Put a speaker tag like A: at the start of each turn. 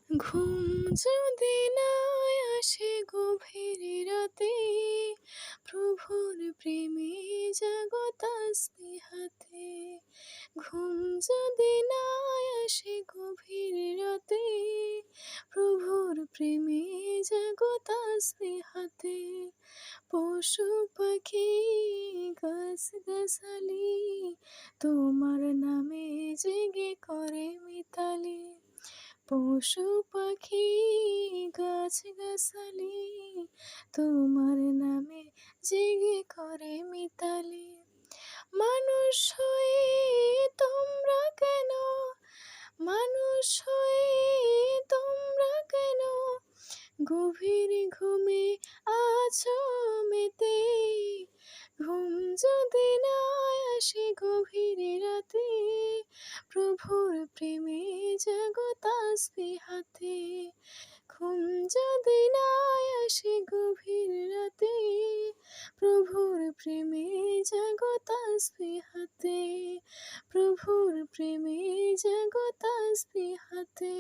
A: ঘুম যদি না আসে গভীর রাতে, প্রভুর প্রেমে জাগো তাসবিহাতে। ঘুম যদি না আসে গভীর রাতে, প্রভুর প্রেমে জাগো তাসবিহাতে। পশু পাখি গাছগাছালি তোমার নামে জেগে করে মিতালি। পশু পাখি গাছগাছালি তোমার নামে জেগে করে মিতালি। মানুষ হয়ে তোমরা কেন, মানুষ হয়ে তোমরা কেন গভীর ঘুমে আছো মেতে। ঘুম যদি না আসে গভীর রাতে, প্রভুর প্রেমে জাগো তাসবিহাতে। ঘুম যদি না আসে গভীর রাতে, প্রভুর প্রেমে জাগো তাসবিহাতে। প্রভুর প্রেমে জাগো তাসবিহাতে।